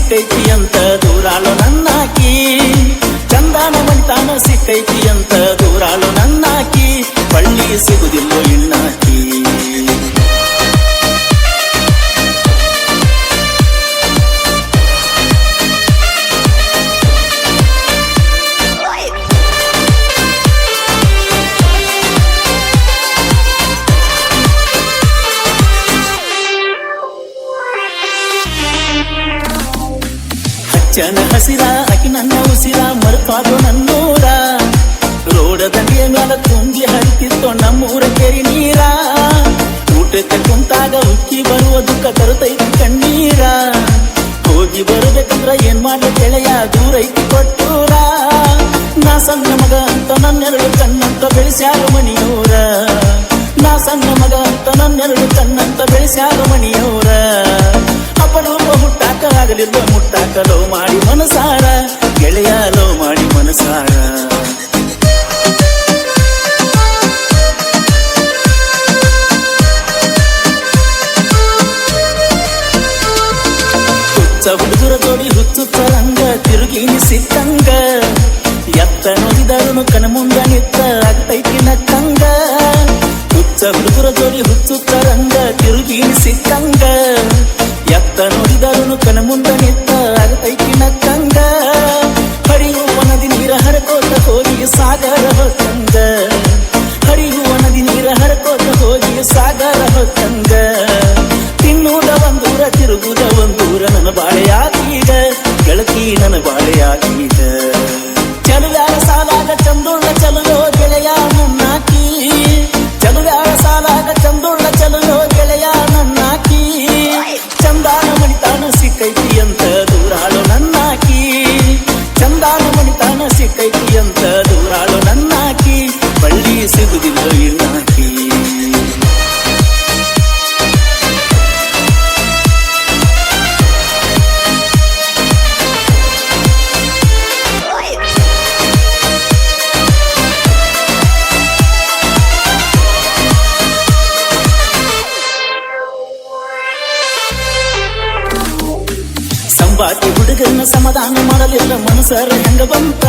ಸಿಕ್ಕೈತಿ ಅಂತ ದೂರಾಳು ನನ್ನಾಕಿ, ಚಂದಾನ ಮಣಿತಾನ ಸಿಕ್ಕೈತಿ ಅಂತ ದೂರಾಳು ನನ್ನಾಕಿ, ಬಳ್ಳಿ ಸಿಗುದಿಲ್ಲೋ ಇಣ್ಣಾಕಿ. ಹಚ್ಚನ ಹಸಿರ ಅಕಿ ನನ್ನ ಉಸಿರ ಮರುಕಾದು ನನ್ನೂರ, ರೋಡ ದಂಡಿಯ ಮೇಲೆ ತುಂಬಿ ಹರಿತಿತ್ತೋ ನಮ್ಮೂರ ಕೆರಿ ನೀರ, ಊಟಕ್ಕೆ ಕುಂತಾಗ ಉಕ್ಕಿ ಬರುವ ದುಃಖ ತರುತ್ತೈತಿ ಕಣ್ಣೀರ, ಹೋಗಿ ಬರಬೇಕಂದ್ರ ಏನ್ ಮಾಡ್ಲಿ ಗೆಳೆಯ ದೂರ ಐತಿ ಕೊಟ್ಟೂರ, ನಾ ಸಣ್ಣ ಮಗ ಅಂತ ನನ್ನೆರಡು ಕಣ್ಣಂತ ಬೆಳೆಸ್ಯಾರ ಮಣಿಯೂರ, ನಾ ಸಣ್ಣ ಮಗ ಅಂತ ನನ್ನೆರಡು ಕಣ್ಣಂತ ಬೆಳೆಸ್ಯಾರ ಮಣಿಯೂರ, ಅಪರೂಪ ಹುಟ್ಟಾಕ ಆಗಲಿಲ್ಲ ಮುಟ್ಟಾಕ ಲೋ ಮಾಡಿ ಮನಸಾರ, ಗೆಳೆಯ ಲೋ ಮಾಡಿ ಮನಸಾರ. ಹುಚ್ಚ ಹುಡುಗರ ಜೋಡಿ ಹುಚ್ಚುತ್ತರಂಗ ತಿರುಗೀನಿ ಸಿಕ್ಕಂಗ, ಎತ್ತ ನೋಡಿದರುನು ಕಣ ಮುಂದ ನಿತ್ತ ಆಗ್ತೈತಿ ನಕ್ಕಂಗ, ಹುಚ್ಚ ಹುಡುಗರ ಜೋಡಿ ಹುಚ್ಚುತ್ತರಂಗ ತಿರುಗೀನಿ ಸಿಕ್ಕಂಗ, ಎತ್ತ ನೋಡಿದರುನು ಕಣ ಮುಂದ ನಿತ್ತ ಆಗತೈತಿ ನಕ್ಕಂಗ, ಹರಿಯುವ ನದಿ ನೀರ ಹರಕೋತ ಹೋಗಿ ಸಾಗರ ಹೊತ್ತಂಗ, ಹರಿಯುವ ನದಿ ನೀರ ಹರಕೋತ ಹೋಗಿ ಸಾಗರ ಹೊತ್ತಂಗ, ತಿನ್ನುವುದ ಒಂದೂರ ತಿರುಗುದ ಒಂದೂರ ನನ್ನ ಬಾಳೆಯಾಗೀಗ, ಗೆಳತಿ ನನ್ನ ಬಾಳೆಯಾಗೀಗ. ಚಲುವ್ಯಾರ ಸಾಲಾಗ ಚಂದುಳ್ಳ ಚಲುವೋ ಗೆಳೆಯ ನನ್ನಾಕಿ, ಚಲುವ್ಯಾರ ಸಾಲಾಗ ಚಂದುಳ್ಳ ಚಲುವೋ ಗೆಳೆಯ ನನ್ನಾಕಿ, ಚಂದಾನ ಮಣಿತಾನ ಸಿಕ್ಕೈತಿ ಅಂತ ದೂರಾಳು ನನ್ನಾಕಿ, ಚಂದಾನ ಮಣಿತಾನ ಸಿಕ್ಕೈತಿ ಅಂತ ದೂರಾಳು ನನ್ನಾಕಿ, ಬಳ್ಳಿ ಸಿಗುದಿಲ್ಲ ಇಣ್ಣಾಕಿ. ಸಂಬಾತಿ ಹುಡುಗರನ್ನ ಸಮಾಧಾನ ಮಾಡಲಿಲ್ಲ ಮನಸರ ಹೆಂಗ ಬಂತ,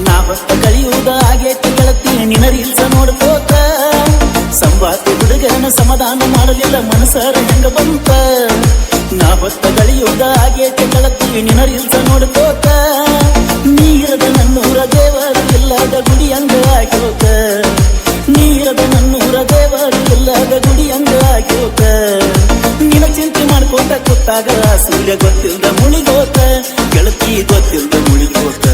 ನಾ ಹೊತ್ತ ಕಳಿಯುವುದ ಆಗೇತಿ ಗೆಳತಿ ನಿನ ರೀಲ್ಸ ನೋಡ್ಕೋತ, ಸಂಬಾತಿ ಹುಡುಗರನ್ನ ಸಮಾಧಾನ ಮಾಡಲಿಲ್ಲ ಮನಸರ ಹೆಂಗ ಬಂತ, ನಾ ಹೊತ್ತ ಕಳಿಯುವುದ ಆಗೇತಿ ಗೆಳತಿ ನಿನ ರೀಲ್ಸ ನೋಡ್ಕೋತ, ನೀರದ ನನ್ನೂರ ದೇವರು ಇಲ್ಲದ ಗುಡಿ ಹಂಗ ಆಗ್ಯೋತ, ನೀರದ ನನ್ನೂರ ದೇವರು ಇಲ್ಲದ ಗುಡಿ ಹಂಗ ಆಗ್ಯೋತ, ನಿನ ಚಿಂತೆ ಮಾಡ್ಕೋತ ಕೂತಾಗ ಸೂರ್ಯ ಗೊತ್ತಿಲ್ದ ಮುಳಿಗೋತ, ಗೆಳತಿ ಗೊತ್ತಿಲ್ದ ಮುಳಿಗೋತ.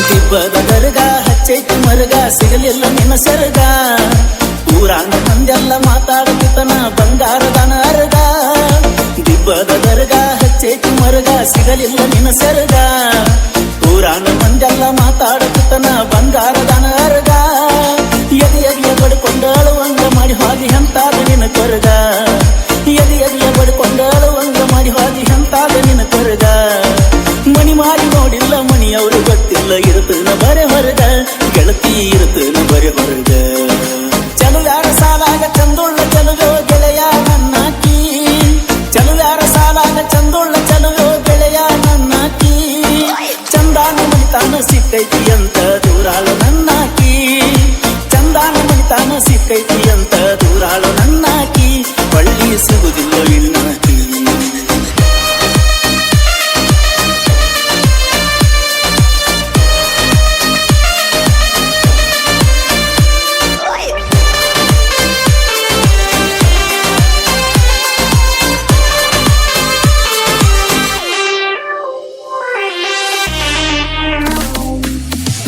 ದಿಬ್ಬದ ದರ್ಗ ಹಚ್ಚೈತಿ ಮರಗ ಸಿಗಲಿಲ್ಲ ನಿನ್ನ ಸೆರಗ, ಊರಾಂಗ ಮಂದೆಲ್ಲ ಮಾತಾಡುತ್ತಿತ್ತನ ಬಂಗಾರದನ ಅರಗ, ದಿಬ್ಬದ ದರ್ಗ ಹಚ್ಚೈತಿ ಮರಗ ಸಿಗಲಿಲ್ಲ ನಿನ್ನ ಸೆರಗ, ಊರಾನ ಮಂದೆಲ್ಲ ಮಾತಾಡುತ್ತಿತ್ತನ ಬಂಗಾರದನ ಅರಗ, ಎದೆಯ ಬಡ್ಕೊಂಡು ಅಳುವಂಗ ಮಾಡಿ ಹೋಗಿ ಎಂತಾದ ನಿನ್ನ ಕೊರಗ, ಎದೆಯ ಬಡ್ಕೊಂಡು ಅಳುವಂಗ ಮಾಡಿ ಹೋಗಿ ಎಂತಾದ ನಿನ್ನ ಕೊರಗ, ಮಣಿ ಮಾಡಿ ನೋಡಿಲ್ಲ ಮಣಿಯವರು ಗೊತ್ತಿಲ್ಲ ಇರುತ್ತನ ಬರೆ ಹೊರಗ, ಗೆಳತಿ ಇರುತ್ತನ ಬರೆ ಹೊರಗ. ಚಲುವ್ಯಾರ ಸಾಲಾಗ ಚಂದುಳ್ಳ ಚಲುವೋ ಗೆಳೆಯ ನನ್ನಾಕಿ, ಚಲುವ್ಯಾರ ಸಾಲಾಗ ಚಂದುಳ್ಳ ಚಲುವೋ ಗೆಳೆಯ ನನ್ನಾಕಿ, ಚಂದಾನ ಮಣಿತಾನ ಸಿಕ್ಕೈತಿ ಅಂತ ದೂರಾಳು ನನ್ನಾಕಿ, ಚಂದಾನ ಮಣಿತಾನ ಸಿಕ್ಕೈತಿ ಅಂತ ದೂರಾಳು ನನ್ನಾಕಿ, ಬಳ್ಳಿ ಸಿಗುದಿಲ್ಲೋ ಇಣ್ಣಾಕಿ.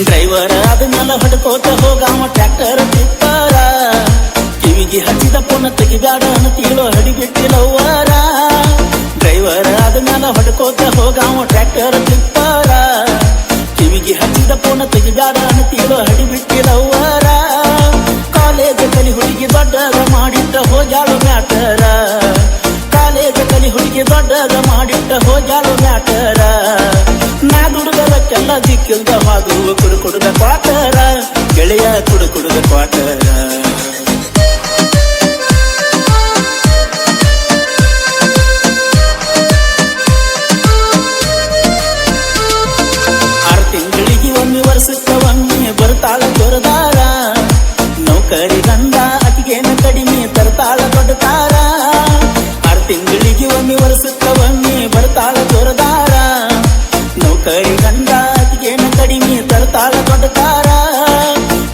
ಡ್ರೈವರ್ ಆದ್ಮೇಲೆ ಹೊಡ್ಕೋತ ಹೋಗಾವ ಟ್ರ್ಯಾಕ್ಟರ್ ತಿಪ್ಪಾರ, ಕಿವಿಗೆ ಹಚ್ಚಿದ ಪುನ ತೆಗಿಬ್ಯಾಡ ಅನ್ನತೀಳೋ ಹಡಿಬಿಟ್ಟಿಲವ್ವಾರ, ಡ್ರೈವರ್ ಆದ್ಮೇಲೆ ಹೊಡ್ಕೋತ ಹೋಗಾವ ಟ್ರ್ಯಾಕ್ಟರ್ ತಿಪ್ಪಾರ, ಕಿವಿಗೆ ಹಚ್ಚಿದ ಪುನ ತೆಗಿಬ್ಯಾಡ ಅನ್ನತೀಳೋ ಹಡಿಬಿಟ್ಟಿಲವ್ವಾರ, ಕಾಲೇಜ್ ಕಲಿ ಹುಡುಗಿ ದೊಡ್ಡದ ಮಾಡಿಟ್ಟ ಹೋಗ್ಯಾಳು ಮ್ಯಾಟರ, ಕಾಲೇಜ್ ಕಲಿ ಹುಡುಗಿ ದೊಡ್ಡದ ಮಾಡಿಟ್ಟ ಹೋಗ್ಯಾಳು ಮ್ಯಾಟರ, ನಾ ದುಡ್ದದಕ್ಕೆಲ್ಲ ದಿಕ್ಕಿಲ್ದ ಹಾದು ಕುಡುಕುಡ್ದ ಕ್ವಾಟರ, ಗೆಳೆಯ ಕುಡುದ ಕ್ವಾಟರ ವರ್ಷಕ್ಕ ಒಮ್ಮೆ ಬರ್ತಾಳ ಜೋರದಾರ ನೌಕರಿ ಗಂಡ ಅತಿಗೇನ ಕಡಿಮೆ ತರ್ತಾಳ ದೊಡ್ಡ ತಾರ 6 ತಿಂಗಳಿಗೆ ಒಮ್ಮೆ ವರ್ಷಕ್ಕ ಒಮ್ಮೆ ಬರ್ತಾಳ ಜೋರದಾರ ನೌಕರಿ ಗಂಡ ಅತಿಗೇನ ಕಡಿಮೆ ತರ್ತಾಳ ದೊಡ್ಡ ತಾರ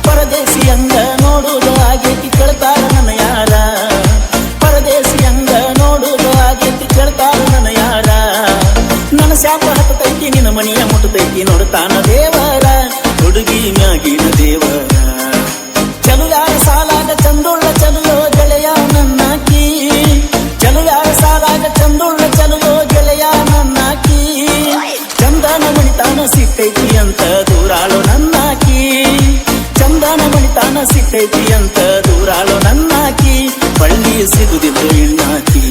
ಪರದೇಶಿ ಹಂಗ ನೋಡುವುದು ಆಗೇತಿ ಕೇಳ್ತಾರ ನನ್ನ ಯಾರ ಪರದೇಶಿ ಹಂಗ ನೋಡುವುದು ಆಗೇತಿ ಕೇಳ್ತಾರ ನನ್ನ ಯಾರ ನನ್ನ ಶಾಪ ಹತ್ತೈತಿ ನಿನ್ನ ಮನೆಯ ಮುಟ್ಟತೈತಿ ನೋಡ್ತಾನ ದೇವರ ಹುಡುಗಿ ಮ್ಯಾಗಿನ ದೇವರ ಚಲುವ್ಯಾರ ಸಾಲಾಗ ಚಂದುಳ್ಳ ಚಲುವೋ ಗೆಳೆಯ ನನ್ನಾಕಿ ಚಲುವ್ಯಾರ ಸಾಲಾಗ ಚಂದುಳ್ಳ ಚಲುವೋ ಗೆಳೆಯ ನನ್ನಾಕಿ ಚಂದನ ಮಣಿತಾನ ಸಿಕ್ಕೈತಿ ಅಂತ ದೂರಾಳೋ ನನ್ನಾಕಿ ಚಂದನ ಮಣಿತಾನ ಸಿಕ್ಕೈತಿ ಅಂತ ದೂರಾಳೋ ನನ್ನಾಕಿ ಬಳ್ಳಿ ಸಿಗುದಿಲ್ಲ ಹೆಣ್ಣಾಕಿ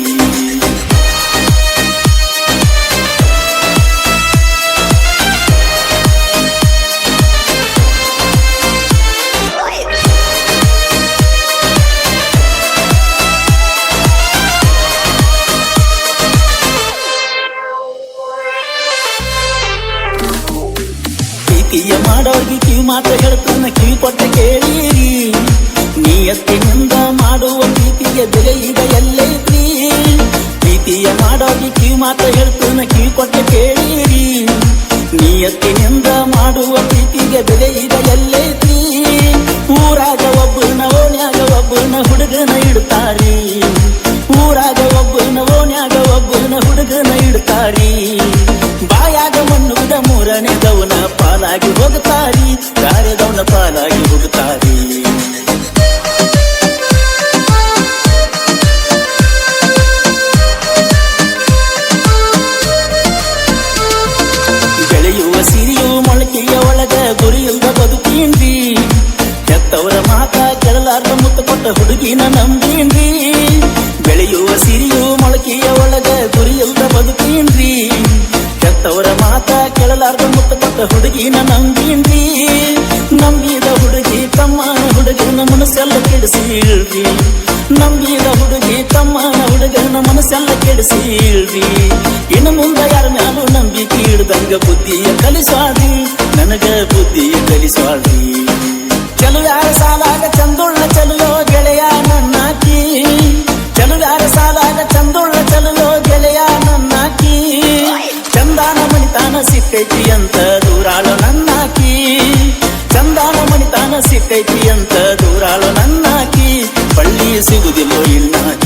ಪ್ರೀತಿಯ ಮಾಡೋರ್ಗಿ ಕಿವಿ ಮಾತ ಹೇಳ್ತಾನ ಕಿವಿ ಕೊಟ್ಟ ಕೇಳಿರಿ ನಿಯತ್ತಿನಿಂದ ಮಾಡುವ ಪ್ರೀತಿಗೆ ಬೆಲೆ ಈಗ ಎಲ್ಲೈತ್ರಿ ಪ್ರೀತಿಯ ಮಾಡೋರ್ಗಿ ಕಿವಿ ಮಾತ ಹೇಳ್ತಾನ ಕಿವಿ ಕೊಟ್ಟ ಕೇಳಿರಿ ನಿಯತ್ತಿನಿಂದ ಮಾಡುವ ಪ್ರೀತಿಗೆ ಬೆಲೆ ಈಗ ಎಲ್ಲೈತ್ರಿ ಊರಾಗ ಒಬ್ಬನ ಓಣ್ಯಾಗ ಒಬ್ಬನ ಹುಡುಗನ ಇಡ್ತಾರಿ ಊರಾಗ ಒಬ್ಬನ ಓಣ್ಯಾಗ ಒಬ್ಬನ ಹುಡುಗನ ಇಡ್ತಾರಿ ಬಾಯಾಗ ಮಣ್ಣುದ ಮೂರನೇದವನ ಪಾಲಾಗಿ ಹೋಗುತ್ತಾರಿ ಕಾರ್ಯದವನ ಪಾಲಾಗಿ ಹೋಗುತ್ತಾರಿ ಬೆಳೆಯುವ ಸಿರಿಯು ಮೊಳಕೆಯ ಒಳಗ ಗುರಿಯುಳ್ಳ ಬದುಕೀನ್ರಿ ಹೆತ್ತವರ ಮಾತ ಕೆಳಲಾರ್ದ ಮುತ್ತ ಕೊಟ್ಟ ಹುಡುಗಿನ ನಂಬೀನ್ರಿ ಬೆಳೆಯುವ ಸಿರಿಯು ಮೊಳಕೆಯ ಒಳಗ ಗುರಿಯುಳ್ಳ ಬದುಕೀನ್ರಿ ಹೆತ್ತವರ ಮಾತ ಕೆಳಲಾರ್ದ ಮುತ್ತ ಕೊಟ್ಟ ಹುಡುಗಿನ ನಂಬೀನ್ರಿ ನಂಬಿದ ಹುಡುಗಿ ತಮ್ಮನ ಹುಡುಗನ ಮನಸ್ಸೆಲ್ಲ ಕೆಡಿಸಿಳ್ರಿ ನಂಬಿದ ಹುಡುಗಿ ತಮ್ಮನ ಹುಡುಗನ ಮನಸ್ಸೆಲ್ಲ ಕೆಡಿಸಿಳ್ರಿ ಇನ್ನು ಮುಂದೆ ಯಾರ ಮ್ಯಾಲೂ ನಂಬಿಕೆ ಇಡ್ದಂಗ ಬುದ್ಧಿಯ ಕಲಿಸ್ವಾಳ್ರಿ ನನಗ ಬುದ್ಧಿಯ ಕಲಿಸ್ವಾಳ್ರಿ ಚಲುವ್ಯಾರ ಸಾಲಾಗ ಚಂದುಳ್ಳ ಚಲುವೋ ಗೆಳೆಯ ನನ್ನಾಕಿ ಚಲುವ್ಯಾರ ಸಾಲಾಗ ಚಂದುಳ್ಳ ಚಲುವೋ ಗೆಳೆಯ ನನ್ನಾಕಿ ಚಂದಾನ ಮಣಿತಾನ ಸಿಕ್ಕೈತಿ ಅಂತ ದೂರಾಳೋ ನನ್ನಾಕಿ ಚಂದಾನ ಮಣಿತಾನ ಸಿಕ್ಕೈತಿ ಅಂತ ದೂರಾಳೋ ನನ್ನಾಕಿ ಬಳ್ಳಿ ಸಿಗುದಿಲ್ಲೋ ಇನ್ನಾಕಿ